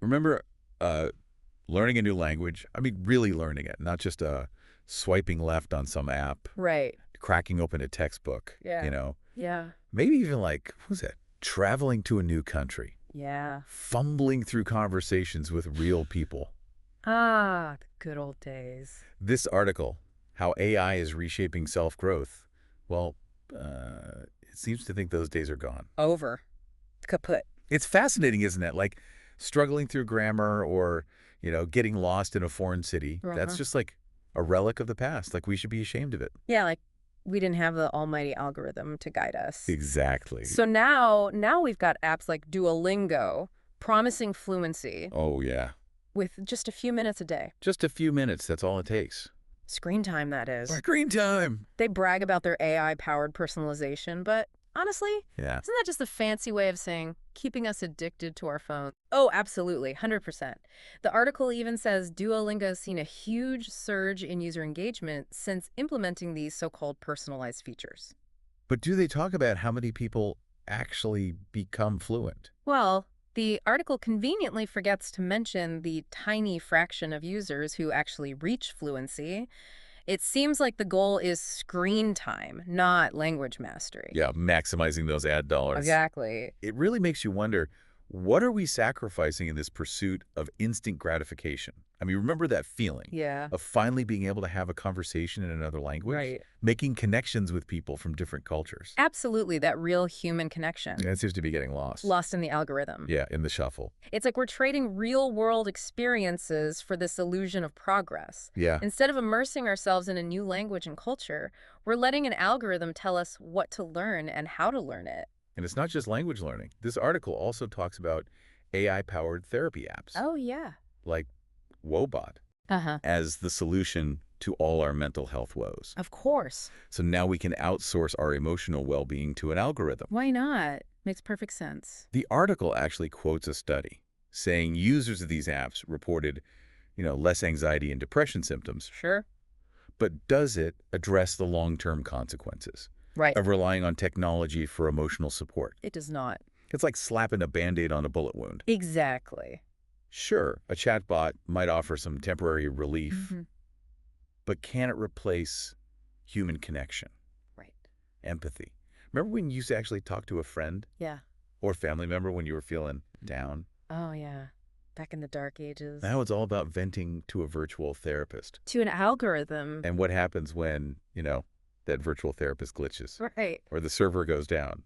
Remember learning a new language? I mean, really learning it, not just swiping left on some app, Right. cracking open a textbook, Yeah. Yeah. Maybe even like, what was it? Traveling to a new country. Yeah. Fumbling through conversations with real people. Ah, the good old days. This article, How AI is Reshaping Self-Growth, well, it seems to think those days are gone. Over. Kaput. It's fascinating, isn't it? Like struggling through grammar or, getting lost in a foreign city. That's just like a relic of the past. Like we should be ashamed of it. Yeah, like we didn't have the almighty algorithm to guide us. Exactly. So now we've got apps like Duolingo promising fluency. Oh, yeah. With just a few minutes a day. Just a few minutes. That's all it takes. Screen time, that is. Screen time. They brag about their AI-powered personalization, but honestly, isn't that just a fancy way of saying keeping us addicted to our phone? Oh, absolutely, 100%. The article even says Duolingo has seen a huge surge in user engagement since implementing these so-called personalized features. But do they talk about how many people actually become fluent? Well, the article conveniently forgets to mention the tiny fraction of users who actually reach fluency. It seems like the goal is screen time, not language mastery. Yeah, maximizing those ad dollars. Exactly. It really makes you wonder, what are we sacrificing in this pursuit of instant gratification? I mean, remember that feeling of finally being able to have a conversation in another language? Right. Making connections with people from different cultures. Absolutely, that real human connection. And it seems to be getting lost. Lost in the algorithm. Yeah, in the shuffle. It's like we're trading real-world experiences for this illusion of progress. Yeah. Instead of immersing ourselves in a new language and culture, we're letting an algorithm tell us what to learn and how to learn it. And it's not just language learning. This article also talks about AI-powered therapy apps. Oh, yeah. Like WoBot as the solution to all our mental health woes. Of course. So now we can outsource our emotional well-being to an algorithm. Why not? Makes perfect sense. The article actually quotes a study saying users of these apps reported, less anxiety and depression symptoms. Sure. But does it address the long-term consequences of relying on technology for emotional support? It does not. It's like slapping a Band-Aid on a bullet wound. Exactly. Sure, a chatbot might offer some temporary relief, but can it replace human connection? Right. Empathy. Remember when you used to actually talk to a friend? Yeah. Or family member when you were feeling down? Oh, yeah. Back in the dark ages. Now it's all about venting to a virtual therapist. To an algorithm. And what happens when, that virtual therapist glitches? Right. Or the server goes down?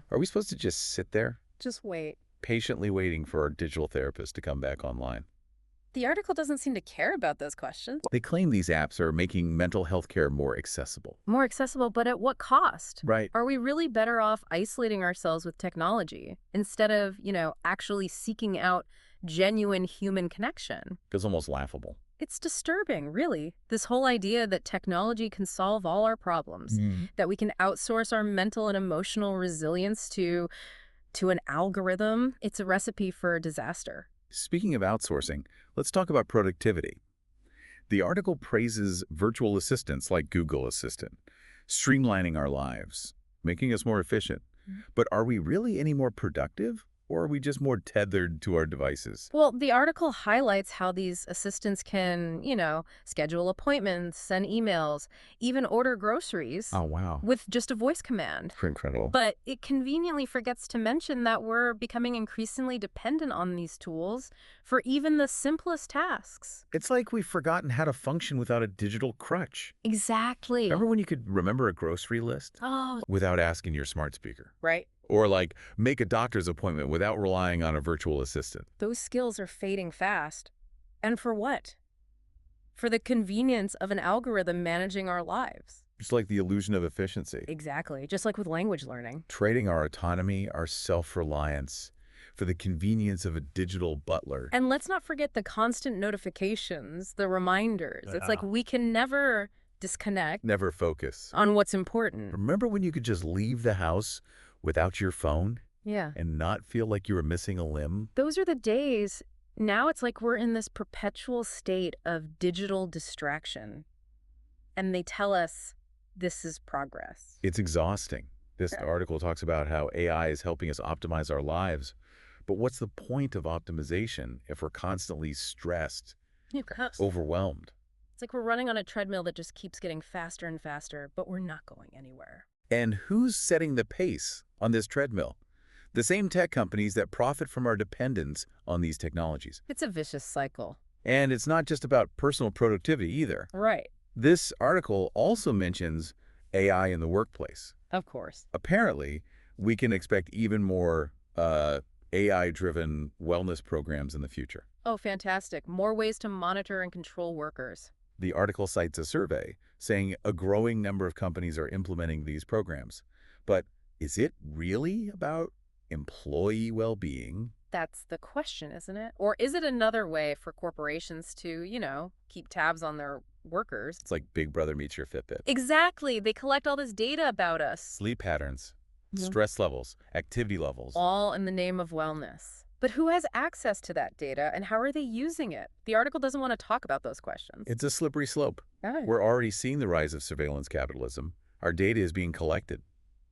Are we supposed to just sit there? Just wait. Patiently waiting for our digital therapist to come back online? The article doesn't seem to care about those questions. They claim these apps are making mental health care more accessible. More accessible, but at what cost? Right. Are we really better off isolating ourselves with technology instead of, actually seeking out genuine human connection? It's almost laughable. It's disturbing, really. This whole idea that technology can solve all our problems, that we can outsource our mental and emotional resilience to an algorithm, it's a recipe for disaster. Speaking of outsourcing, let's talk about productivity. The article praises virtual assistants like Google Assistant, streamlining our lives, making us more efficient. But are we really any more productive? Or are we just more tethered to our devices? Well, the article highlights how these assistants can, schedule appointments, send emails, even order groceries. Oh, wow. With just a voice command. Incredible. But it conveniently forgets to mention that we're becoming increasingly dependent on these tools for even the simplest tasks. It's like we've forgotten how to function without a digital crutch. Exactly. Remember when you could remember a grocery list? Oh. Without asking your smart speaker? Right. Or like make a doctor's appointment without relying on a virtual assistant. Those skills are fading fast. And for what? For the convenience of an algorithm managing our lives. It's like the illusion of efficiency. Exactly. Just like with language learning. Trading our autonomy, our self-reliance for the convenience of a digital butler. And let's not forget the constant notifications, the reminders. It's like we can never disconnect. Never focus. On what's important. Remember when you could just leave the house without your phone? Yeah. And not feel like you were missing a limb? Those are the days. Now it's like we're in this perpetual state of digital distraction. And they tell us this is progress. It's exhausting. This article talks about how AI is helping us optimize our lives, But what's the point of optimization if we're constantly stressed, Yeah. overwhelmed? It's like we're running on a treadmill that just keeps getting faster and faster, but we're not going anywhere. And who's setting the pace on this treadmill? The same tech companies that profit from our dependence on these technologies. It's a vicious cycle. And it's not just about personal productivity either. Right. This article also mentions AI in the workplace. Of course. Apparently, we can expect even more AI-driven wellness programs in the future. Oh, fantastic. More ways to monitor and control workers. The article cites a survey saying a growing number of companies are implementing these programs. But is it really about employee well-being? That's the question, isn't it? Or is it another way for corporations to, keep tabs on their workers? It's like Big Brother meets your Fitbit. Exactly. They collect all this data about us. Sleep patterns, Yeah. stress levels, activity levels. All in the name of wellness. But who has access to that data and how are they using it? The article doesn't want to talk about those questions. It's a slippery slope. Oh. We're already seeing the rise of surveillance capitalism. Our data is being collected,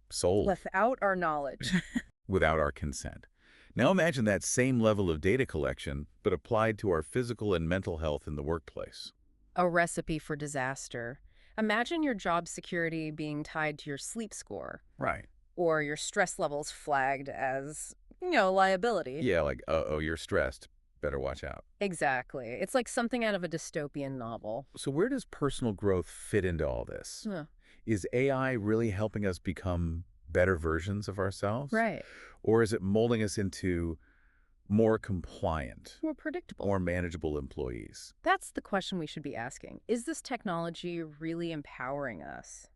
sold, Without our knowledge. without our consent. Now imagine that same level of data collection, but applied to our physical and mental health in the workplace. A recipe for disaster. Imagine your job security being tied to your sleep score. Right. Or your stress levels flagged as, liability. Yeah, like, uh-oh, you're stressed. Better watch out. Exactly. It's like something out of a dystopian novel. So where does personal growth fit into all this? Huh. Is AI really helping us become better versions of ourselves? Right. Or is it molding us into more compliant, More predictable. more manageable employees? That's the question we should be asking. Is this technology really empowering us?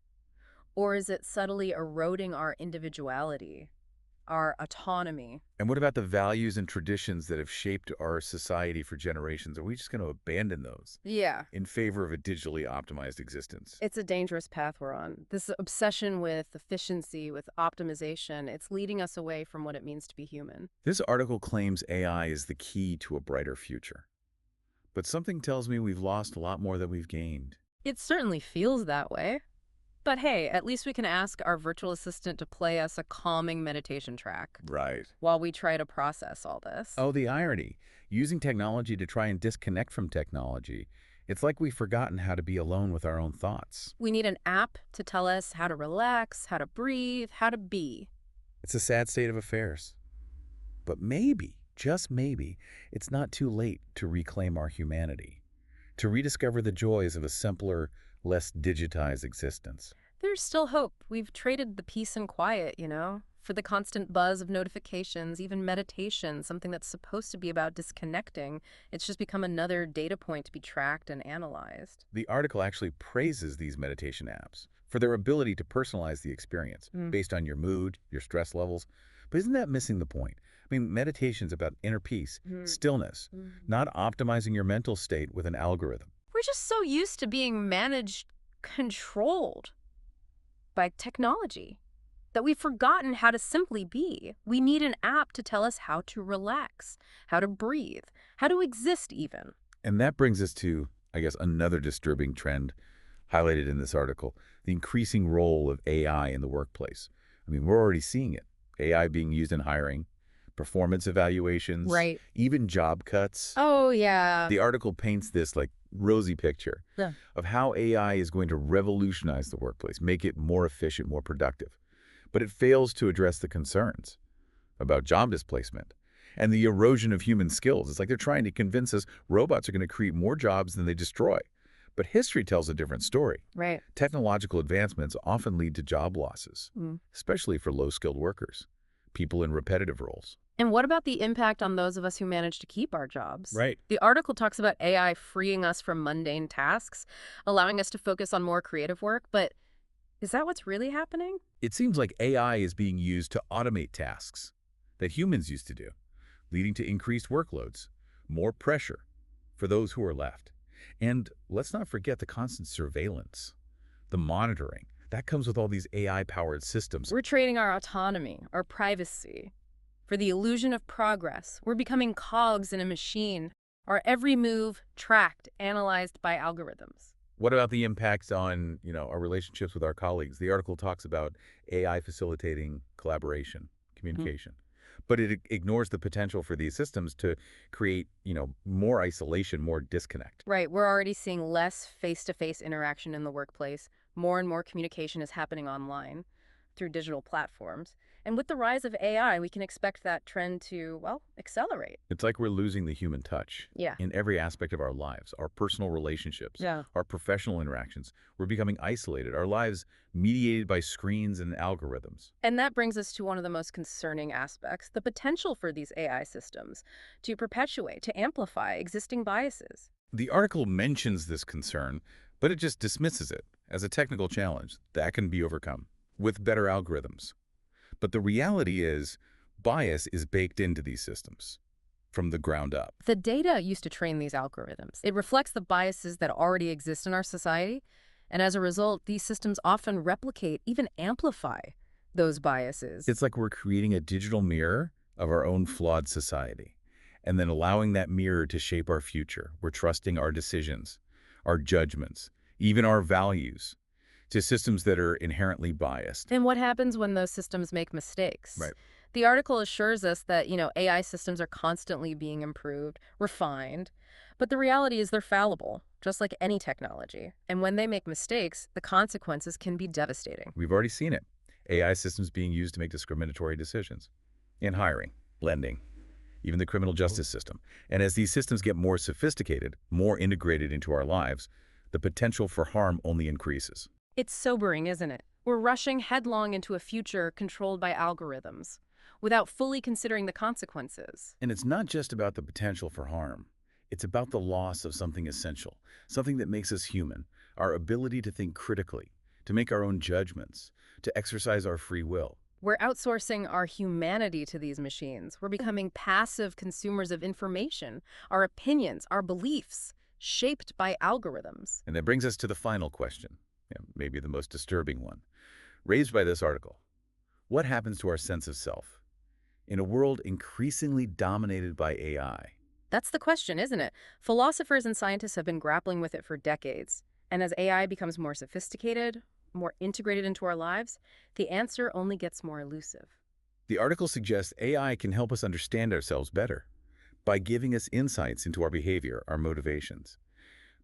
Or is it subtly eroding our individuality, our autonomy? And what about the values and traditions that have shaped our society for generations? Are we just going to abandon those Yeah. in favor of a digitally optimized existence? It's a dangerous path we're on. This obsession with efficiency, with optimization, it's leading us away from what it means to be human. This article claims AI is the key to a brighter future. But something tells me we've lost a lot more than we've gained. It certainly feels that way. But hey, at least we can ask our virtual assistant to play us a calming meditation track Right. while we try to process all this. Oh, the irony. Using technology to try and disconnect from technology. It's like we've forgotten how to be alone with our own thoughts. We need an app to tell us how to relax, how to breathe, how to be. It's a sad state of affairs. But maybe, just maybe, it's not too late to reclaim our humanity, to rediscover the joys of a simpler, less digitized existence. There's still hope. We've traded the peace and quiet, for the constant buzz of notifications, even meditation, something that's supposed to be about disconnecting. It's just become another data point to be tracked and analyzed. The article actually praises these meditation apps for their ability to personalize the experience based on your mood, your stress levels. But isn't that missing the point? I mean, meditation's about inner peace, stillness, not optimizing your mental state with an algorithm. We're just so used to being managed, controlled by technology that we've forgotten how to simply be. We need an app to tell us how to relax, how to breathe, how to exist even. And that brings us to, I guess, another disturbing trend highlighted in this article, the increasing role of AI in the workplace. I mean, we're already seeing it. AI being used in hiring, performance evaluations, Right. even job cuts. Oh, yeah. The article paints this rosy picture of how AI is going to revolutionize the workplace, make it more efficient, more productive. But it fails to address the concerns about job displacement and the erosion of human skills. It's like they're trying to convince us robots are going to create more jobs than they destroy. But history tells a different story. Right. Technological advancements often lead to job losses, especially for low-skilled workers, people in repetitive roles. And what about the impact on those of us who manage to keep our jobs? Right. The article talks about AI freeing us from mundane tasks, allowing us to focus on more creative work, but is that what's really happening? It seems like AI is being used to automate tasks that humans used to do, leading to increased workloads, more pressure for those who are left. And let's not forget the constant surveillance, the monitoring. That comes with all these AI-powered systems. We're trading our autonomy, our privacy, for the illusion of progress. We're becoming cogs in a machine, our every move tracked, analyzed by algorithms. What about the impact on, our relationships with our colleagues? The article talks about AI facilitating collaboration, communication. But it ignores the potential for these systems to create, more isolation, more disconnect. Right. We're already seeing less face-to-face interaction in the workplace. More and more communication is happening online through digital platforms. And with the rise of AI, we can expect that trend to, well, accelerate. It's like we're losing the human touch Yeah. in every aspect of our lives, our personal relationships, Yeah. our professional interactions. We're becoming isolated, our lives mediated by screens and algorithms. And that brings us to one of the most concerning aspects, the potential for these AI systems to perpetuate, to amplify existing biases. The article mentions this concern, but it just dismisses it as a technical challenge that can be overcome with better algorithms. But the reality is, bias is baked into these systems from the ground up. The data used to train these algorithms. It reflects the biases that already exist in our society, and as a result, these systems often replicate, even amplify, those biases. It's like we're creating a digital mirror of our own flawed society, and then allowing that mirror to shape our future. We're trusting our decisions, our judgments, even our values, to systems that are inherently biased. And what happens when those systems make mistakes? Right. The article assures us that, AI systems are constantly being improved, refined, but the reality is they're fallible, just like any technology. And when they make mistakes, the consequences can be devastating. We've already seen it. AI systems being used to make discriminatory decisions in hiring, lending, even the criminal justice system. And as these systems get more sophisticated, more integrated into our lives, the potential for harm only increases. It's sobering, isn't it? We're rushing headlong into a future controlled by algorithms without fully considering the consequences. And it's not just about the potential for harm. It's about the loss of something essential, something that makes us human, our ability to think critically, to make our own judgments, to exercise our free will. We're outsourcing our humanity to these machines. We're becoming passive consumers of information, our opinions, our beliefs, shaped by algorithms. And that brings us to the final question, maybe the most disturbing one, raised by this article. What happens to our sense of self in a world increasingly dominated by AI? That's the question, isn't it? Philosophers and scientists have been grappling with it for decades. And as AI becomes more sophisticated, more integrated into our lives, the answer only gets more elusive. The article suggests AI can help us understand ourselves better by giving us insights into our behavior, our motivations.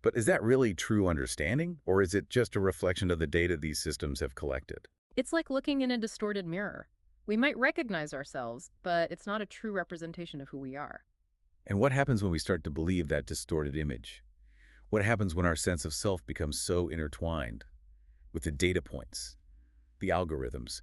But is that really true understanding, or is it just a reflection of the data these systems have collected? It's like looking in a distorted mirror. We might recognize ourselves, but it's not a true representation of who we are. And what happens when we start to believe that distorted image? What happens when our sense of self becomes so intertwined with the data points, the algorithms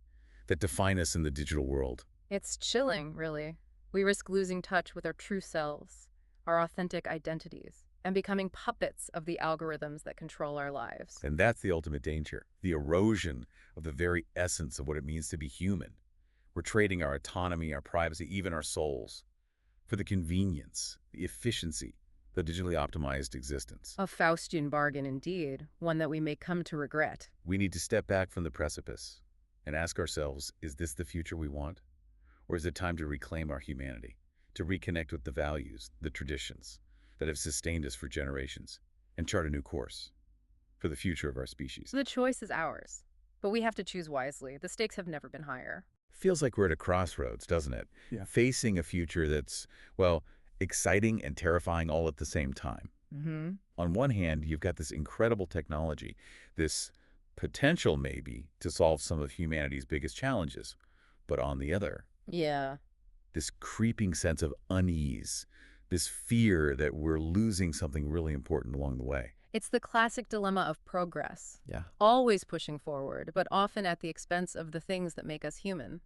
that define us in the digital world? It's chilling, really. We risk losing touch with our true selves, our authentic identities, and becoming puppets of the algorithms that control our lives. And that's the ultimate danger, the erosion of the very essence of what it means to be human. We're trading our autonomy, our privacy, even our souls, for the convenience, the efficiency, the digitally optimized existence. A Faustian bargain indeed, one that we may come to regret. We need to step back from the precipice and ask ourselves, is this the future we want? Or is it time to reclaim our humanity, to reconnect with the values, the traditions that have sustained us for generations, and chart a new course for the future of our species? The choice is ours, but we have to choose wisely. The stakes have never been higher. Feels like we're at a crossroads, doesn't it? Yeah. Facing a future that's, well, exciting and terrifying all at the same time. Mm-hmm. On one hand, you've got this incredible technology, this potential maybe to solve some of humanity's biggest challenges. But on the other, Yeah. this creeping sense of unease, this fear that we're losing something really important along the way. It's the classic dilemma of progress. Yeah. Always pushing forward, but often at the expense of the things that make us human.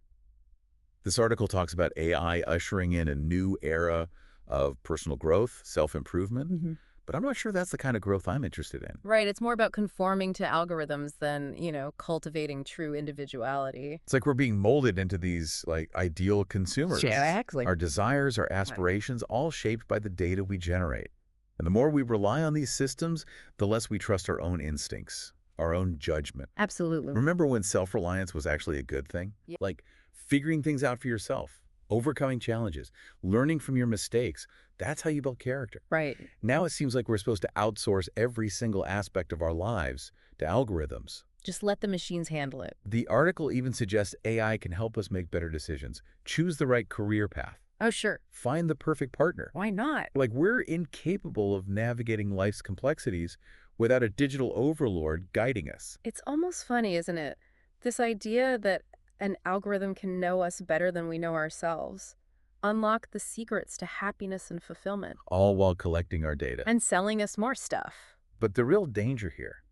This article talks about AI ushering in a new era of personal growth, self-improvement, Mm-hmm. but I'm not sure that's the kind of growth I'm interested in. Right, it's more about conforming to algorithms than, cultivating true individuality. It's like we're being molded into these ideal consumers. Exactly. Our desires, our aspirations, all shaped by the data we generate. And the more we rely on these systems, the less we trust our own instincts, our own judgment. Absolutely. Remember when self-reliance was actually a good thing? Yeah. Like figuring things out for yourself, overcoming challenges, learning from your mistakes. That's how you build character. Right. Now it seems like we're supposed to outsource every single aspect of our lives to algorithms, Just let the machines handle it. The article even suggests AI can help us make better decisions, choose the right career path, Oh, sure. find the perfect partner. Why not? Like, we're incapable of navigating life's complexities without a digital overlord guiding us. It's almost funny, isn't it? This idea that an algorithm can know us better than we know ourselves. Unlock the secrets to happiness and fulfillment. All while collecting our data. And selling us more stuff. But the real danger here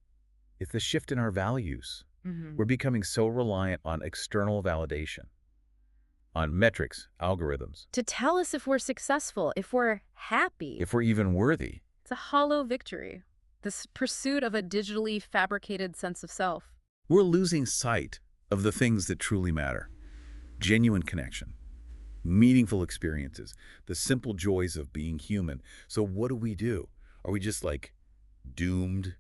is the shift in our values. We're becoming so reliant on external validation, on metrics, algorithms. To tell us if we're successful, if we're happy. If we're even worthy. It's a hollow victory. This pursuit of a digitally fabricated sense of self. We're losing sight of the things that truly matter. Genuine connection, meaningful experiences, the simple joys of being human. So what do? Are we just like doomed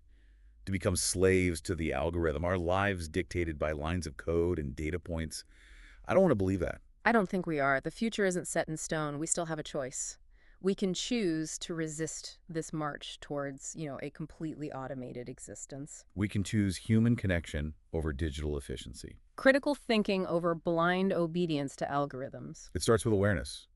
to become slaves to the algorithm, our lives dictated by lines of code and data points? I don't want to believe that. I don't think we are. The future isn't set in stone. We still have a choice. We can choose to resist this march towards, a completely automated existence. We can choose human connection over digital efficiency. Critical thinking over blind obedience to algorithms. It starts with awareness.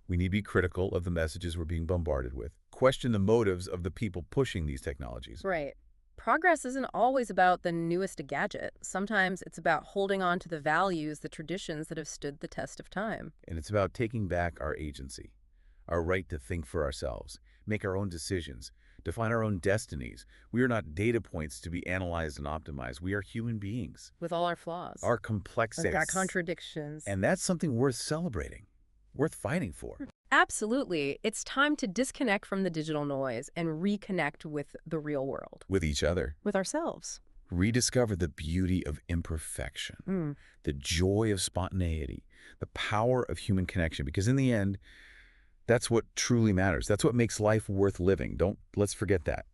We need to be critical of the messages we're being bombarded with. Question the motives of the people pushing these technologies. Right. Progress isn't always about the newest gadget. Sometimes it's about holding on to the values, the traditions that have stood the test of time. And it's about taking back our agency, our right to think for ourselves, make our own decisions, define our own destinies. We are not data points to be analyzed and optimized. We are human beings. With all our flaws. Our complexities. Our contradictions. And that's something worth celebrating, worth fighting for. Absolutely. It's time to disconnect from the digital noise and reconnect with the real world. With each other. With ourselves. Rediscover the beauty of imperfection, the joy of spontaneity, the power of human connection. Because in the end, that's what truly matters. That's what makes life worth living. Let's forget that.